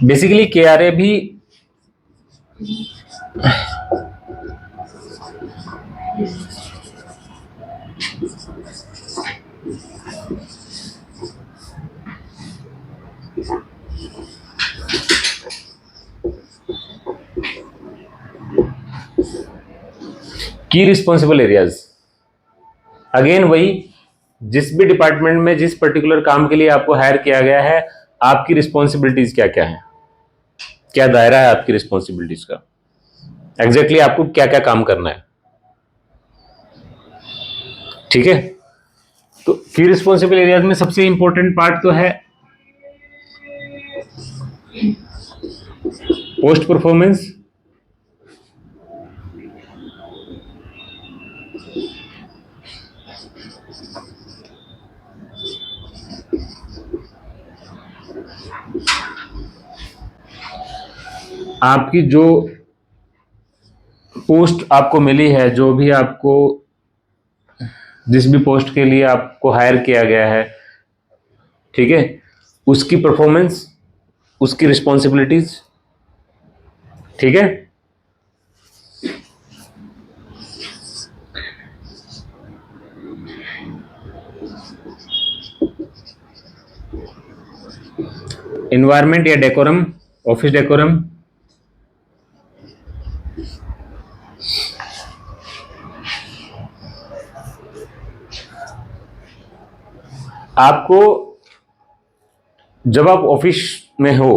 Basically KRA भी की responsible areas, again वही, जिस भी डिपार्टमेंट में जिस पर्टिकुलर काम के लिए आपको हायर किया गया है, आपकी रिस्पॉन्सिबिलिटीज क्या क्या है, क्या दायरा है आपकी रिस्पॉन्सिबिलिटीज का, एग्जैक्टली आपको क्या क्या काम करना है। ठीक है, तो की रिस्पॉन्सिबल एरियाज में सबसे इंपॉर्टेंट पार्ट तो है पोस्ट परफॉर्मेंस, आपकी जो पोस्ट आपको मिली है, जो भी आपको जिस भी पोस्ट के लिए आपको हायर किया गया है, ठीक है, उसकी परफॉर्मेंस, उसकी रिस्पॉन्सिबिलिटीज। ठीक है, एनवायरमेंट या डेकोरम, ऑफिस डेकोरम, आपको जब आप ऑफिस में हो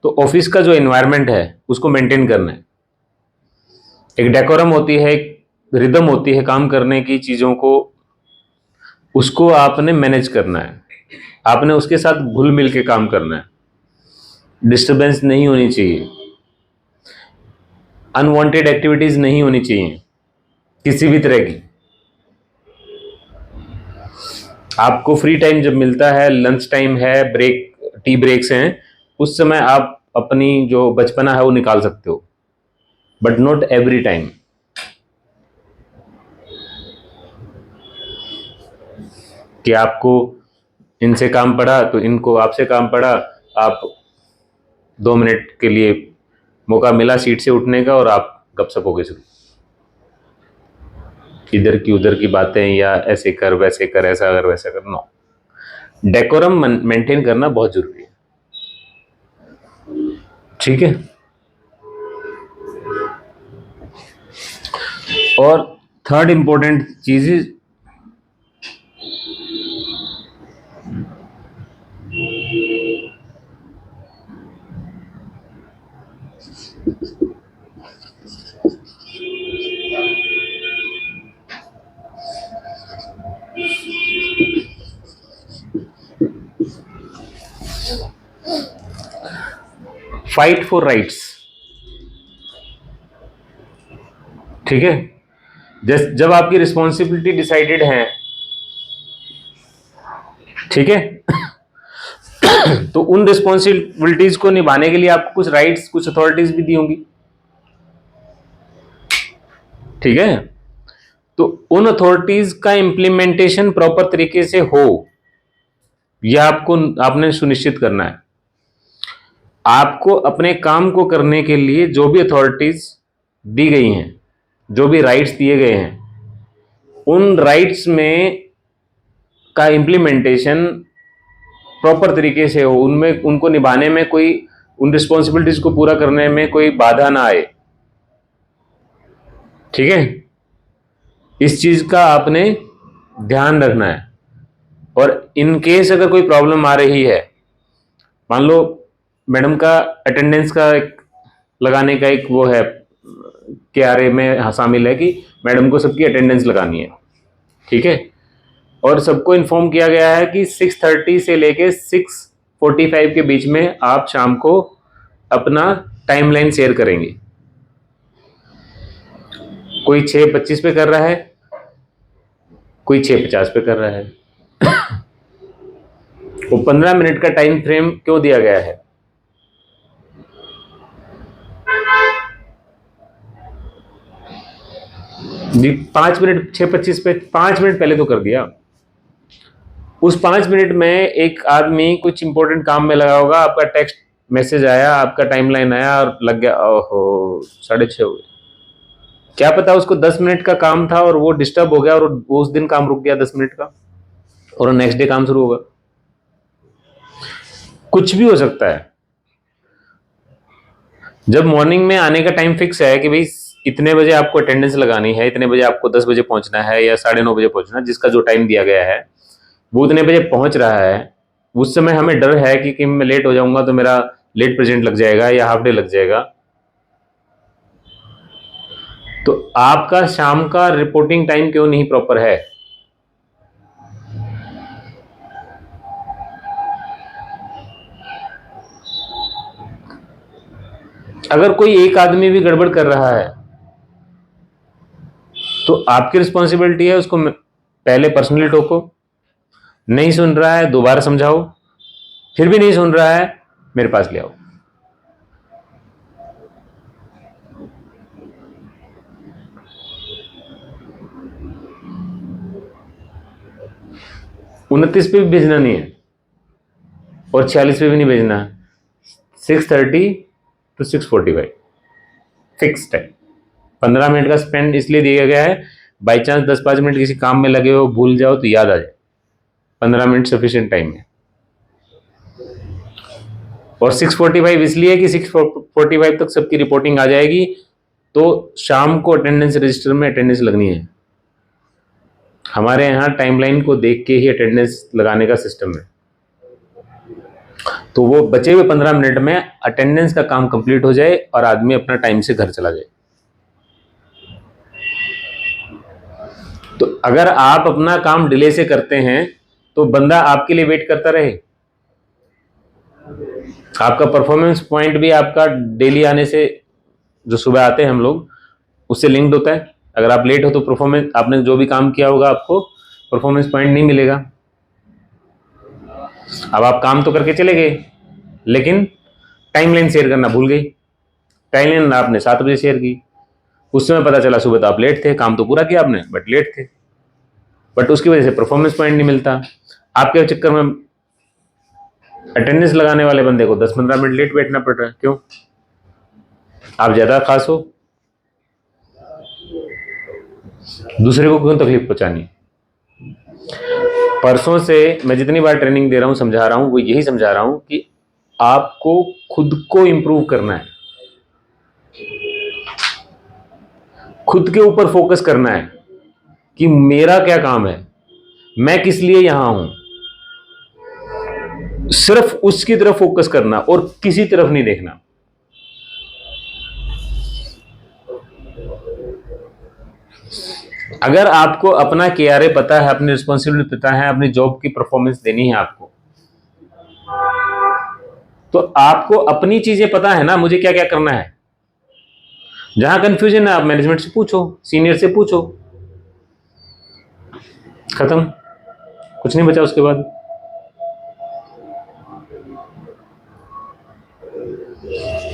तो ऑफिस का जो एनवायरनमेंट है उसको मेंटेन करना है। एक डेकोरम होती है, एक रिदम होती है काम करने की चीजों को, उसको आपने मैनेज करना है, आपने उसके साथ घुल मिल के काम करना है, डिस्टरबेंस नहीं होनी चाहिए, अनवांटेड एक्टिविटीज नहीं होनी चाहिए किसी भी तरह की। आपको फ्री टाइम जब मिलता है, लंच टाइम है, ब्रेक, टी ब्रेक्स हैं, उस समय आप अपनी जो बचपना है वो निकाल सकते हो, बट नॉट एवरी टाइम। कि आपको इनसे काम पड़ा तो इनको आपसे काम पड़ा, आप 2 मिनट के लिए मौका मिला सीट से उठने का और आप गपशप हो गए शुरू, इधर की उधर की बातें, या ऐसे कर वैसे कर, ऐसा कर वैसा कर। नो, डेकोरम मेंटेन करना बहुत जरूरी है। ठीक है, और थर्ड इंपॉर्टेंट चीज इज फाइट फॉर राइट्स। ठीक है, जब आपकी रिस्पॉन्सिबिलिटी डिसाइडेड है, ठीक है, तो उन रिस्पॉन्सिबिलिटीज को निभाने के लिए आपको कुछ राइट्स, कुछ अथॉरिटीज भी दी होंगी। ठीक है, तो उन अथॉरिटीज का इंप्लीमेंटेशन प्रॉपर तरीके से हो, यह आपने सुनिश्चित करना है। आपको अपने काम को करने के लिए जो भी अथॉरिटीज दी गई हैं, जो भी राइट्स दिए गए हैं, उन राइट्स में का इंप्लीमेंटेशन प्रॉपर तरीके से हो, उनमें उनको निभाने में कोई, उन रिस्पॉन्सिबिलिटीज को पूरा करने में कोई बाधा ना आए। ठीक है, इस चीज का आपने ध्यान रखना है। और इन केस अगर कोई प्रॉब्लम आ रही है, मान लो मैडम का अटेंडेंस का एक लगाने का एक वो है, KRA में शामिल है कि मैडम को सबकी अटेंडेंस लगानी है। ठीक है, और सबको इन्फॉर्म किया गया है कि 6:30 से लेके 6:45 के बीच में आप शाम को अपना टाइमलाइन शेयर करेंगे। कोई 6:25 पे कर रहा है, कोई 6:50 पे कर रहा है। वो 15 मिनट का टाइम फ्रेम क्यों दिया गया है? जी 5 मिनट, 6:25 पे 5 मिनट पहले तो कर दिया। उस 5 मिनट में एक आदमी कुछ इंपॉर्टेंट काम में लगा होगा, आपका टेक्स्ट मैसेज आया, आपका टाइमलाइन आया और लग गया, ओहो 6:30 हो गए। क्या पता उसको 10 मिनट का काम था और वो डिस्टर्ब हो गया और वो उस दिन काम रुक गया 10 मिनट का और नेक्स्ट डे काम शुरू होगा। कुछ भी हो सकता है। जब मॉर्निंग में आने का टाइम फिक्स है कि भाई इतने बजे आपको अटेंडेंस लगानी है, इतने बजे आपको 10 बजे पहुंचना है या 9:30 बजे पहुंचना है, जिसका जो टाइम दिया गया है वो उतने बजे पहुंच रहा है, उस समय हमें डर है कि मैं लेट हो जाऊंगा तो मेरा लेट प्रेजेंट लग जाएगा या हाफ डे लग जाएगा, तो आपका शाम का रिपोर्टिंग टाइम क्यों नहीं प्रॉपर है? अगर कोई एक आदमी भी गड़बड़ कर रहा है तो आपकी रिस्पॉन्सिबिलिटी है उसको पहले पर्सनली टोको, नहीं सुन रहा है दोबारा समझाओ, फिर भी नहीं सुन रहा है मेरे पास ले आओ। उनतीस पे भी भेजना नहीं है और 46 पे भी नहीं भेजना है। 6:30 to 6:45 फिक्स टाइम। 15 मिनट का स्पेंड इसलिए दिया गया है, बाई चांस 10-5 मिनट किसी काम में लगे हो, भूल जाओ तो याद आ जाए, 15 मिनट सफिशिएंट टाइम है। और 6:45 इसलिए कि 6:45 तक सबकी रिपोर्टिंग आ जाएगी, तो शाम को अटेंडेंस रजिस्टर में अटेंडेंस लगनी है। हमारे यहाँ टाइमलाइन को देख के ही अटेंडेंस लगाने का सिस्टम है, तो वो बचे हुए 15 मिनट में अटेंडेंस का काम कंप्लीट हो जाए और आदमी अपना टाइम से घर चला जाए। तो अगर आप अपना काम डिले से करते हैं तो बंदा आपके लिए वेट करता रहे। आपका परफॉर्मेंस पॉइंट भी आपका डेली आने से, जो सुबह आते हैं हम लोग, उससे लिंक्ड होता है। अगर आप लेट हो तो परफॉर्मेंस, आपने जो भी काम किया होगा आपको परफॉर्मेंस पॉइंट नहीं मिलेगा। अब आप काम तो करके चले गए लेकिन टाइमलाइन शेयर करना भूल गई। टाइमलाइन आपने 7 बजे शेयर की, उस समय पता चला सुबह तो आप लेट थे, काम तो पूरा किया आपने बट लेट थे, बट उसकी वजह से परफॉर्मेंस पॉइंट नहीं मिलता। आपके चक्कर में अटेंडेंस लगाने वाले बंदे को 10-15 मिनट लेट बैठना पड़ रहा है। क्यों? आप ज्यादा खास हो, दूसरे को क्यों तकलीफ पहुंचानी? परसों से मैं जितनी बार ट्रेनिंग दे रहा हूं, समझा रहा हूं, वो यही समझा रहा हूं कि आपको खुद को इंप्रूव करना है, खुद के ऊपर फोकस करना है कि मेरा क्या काम है, मैं किस लिए यहां हूं, सिर्फ उसकी तरफ फोकस करना और किसी तरफ नहीं देखना। अगर आपको अपना केआरए पता है, अपनी रिस्पॉन्सिबिलिटी पता है, अपनी जॉब की परफॉर्मेंस देनी है आपको, तो आपको अपनी चीजें पता है ना, मुझे क्या क्या करना है। जहां कंफ्यूजन है आप मैनेजमेंट से पूछो, सीनियर से पूछो, खत्म, कुछ नहीं बचा उसके बाद।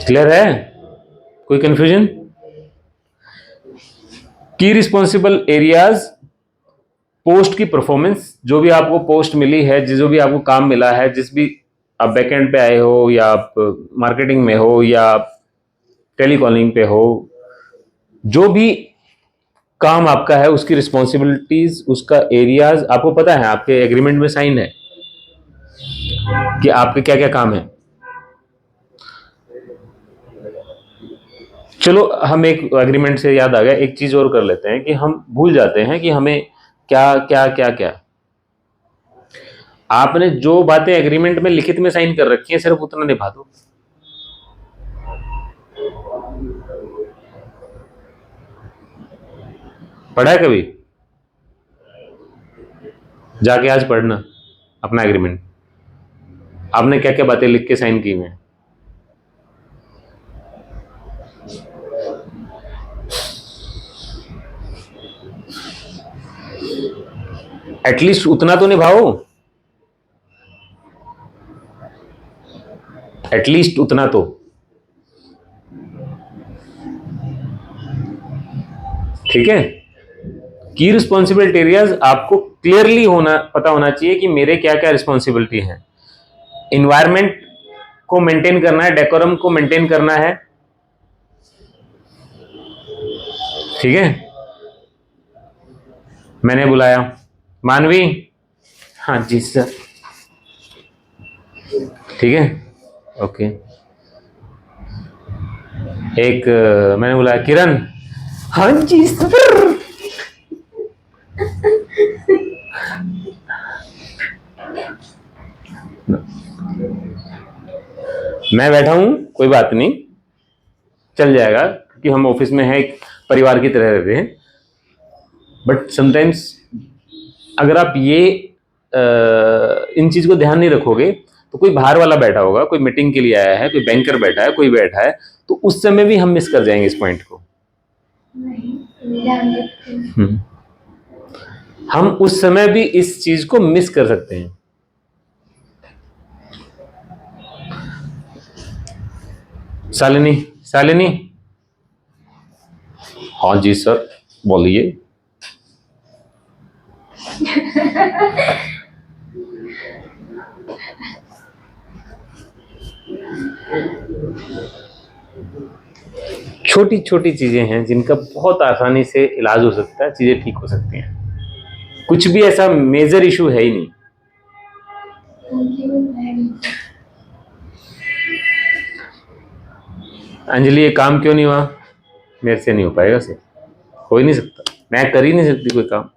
क्लियर है? कोई कंफ्यूजन? की रिस्पॉन्सिबल एरियाज, पोस्ट की परफॉर्मेंस, जो भी आपको पोस्ट मिली है, जो भी आपको काम मिला है, जिस भी आप बैकएंड पे आए हो या आप मार्केटिंग में हो या आप टेलीकॉलिंग पे हो, जो भी काम आपका है उसकी रिस्पॉन्सिबिलिटीज, उसका एरियाज आपको पता है, आपके एग्रीमेंट में साइन है कि आपके क्या क्या काम है। चलो हम एक एग्रीमेंट से याद आ गया, एक चीज और कर लेते हैं कि हम भूल जाते हैं कि हमें क्या क्या क्या क्या। आपने जो बातें एग्रीमेंट में लिखित में साइन कर रखी हैं सिर्फ उतना निभा दो। पढ़ा है कभी? जाके आज पढ़ना अपना एग्रीमेंट, आपने क्या क्या बातें लिख के साइन की हुई हैं। एटलीस्ट उतना तो निभाओ, एटलीस्ट उतना तो। ठीक है? की रिस्पॉन्सिबिलिटी एरियाज आपको क्लियरली होना, पता होना चाहिए कि मेरे क्या क्या रिस्पॉन्सिबिलिटी है। इन्वायरमेंट को मेंटेन करना है, डेकोरम को मेंटेन करना है, ठीक है। मैंने बुलाया मानवी, हाँ जी सर, ठीक है, ओके। एक मैंने बुलाया किरण, हाँ जी सर। मैं बैठा हूं, कोई बात नहीं, चल जाएगा, क्योंकि हम ऑफिस में हैं, एक परिवार की तरह रहते हैं। बट समटाइम्स अगर आप ये इन चीज को ध्यान नहीं रखोगे तो कोई बाहर वाला बैठा होगा, कोई मीटिंग के लिए आया है, कोई बैंकर बैठा है, कोई बैठा है, तो उस समय भी हम मिस कर जाएंगे इस पॉइंट को। हम उस समय भी इस चीज को मिस कर सकते हैं। शालिनी, शालिनी, हाँ जी सर, बोलिए। छोटी छोटी चीजें हैं जिनका बहुत आसानी से इलाज हो सकता है, चीजें ठीक हो सकती हैं, कुछ भी ऐसा मेजर इशू है ही नहीं। अंजलि, ये काम क्यों नहीं हुआ? मेरे से नहीं हो पाएगा सर, हो ही नहीं सकता, मैं कर ही नहीं सकती कोई काम।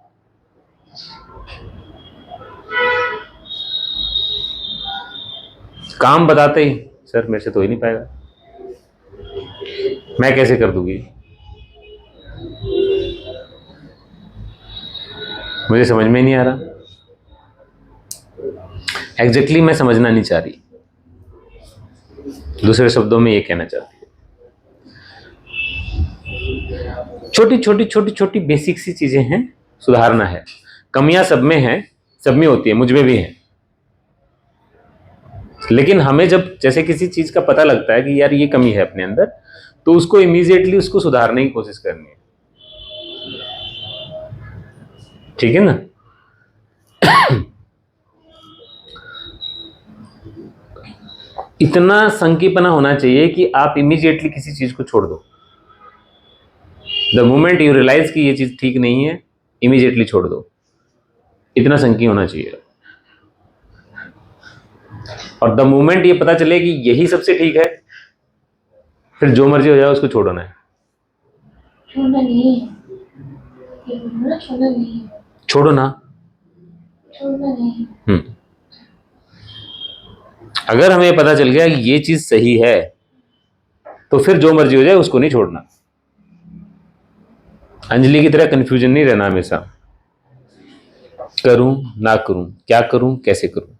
काम बताते ही सर मेरे से तो ही नहीं पाएगा, मैं कैसे कर दूंगी, मुझे समझ में नहीं आ रहा। एग्जैक्टली मैं समझना नहीं चाह रही, दूसरे शब्दों में ये कहना चाहती है। छोटी छोटी छोटी छोटी बेसिक सी चीजें हैं, सुधारना है। कमियां सब में हैं, सब में होती है, मुझ में भी है। लेकिन हमें जब जैसे किसी चीज का पता लगता है कि यार ये कमी है अपने अंदर, तो उसको इमीडिएटली उसको सुधारने की कोशिश करनी है, ठीक है ना। इतना संकीपना होना चाहिए कि आप इमीडिएटली किसी चीज को छोड़ दो। द मोमेंट यू रियलाइज कि ये चीज ठीक नहीं है, इमीडिएटली छोड़ दो, इतना संकी होना चाहिए। और द मोमेंट ये पता चले कि यही सबसे ठीक है, फिर जो मर्जी हो जाए उसको छोड़ना है। छोड़ना नहीं है, छोड़ना नहीं है, छोड़ो ना, छोड़ना नहीं। अगर हमें पता चल गया कि ये चीज सही है, तो फिर जो मर्जी हो जाए उसको नहीं छोड़ना। अंजलि की तरह कंफ्यूजन नहीं रहना हमेशा, करूं ना करूं, क्या करूं, कैसे करूं।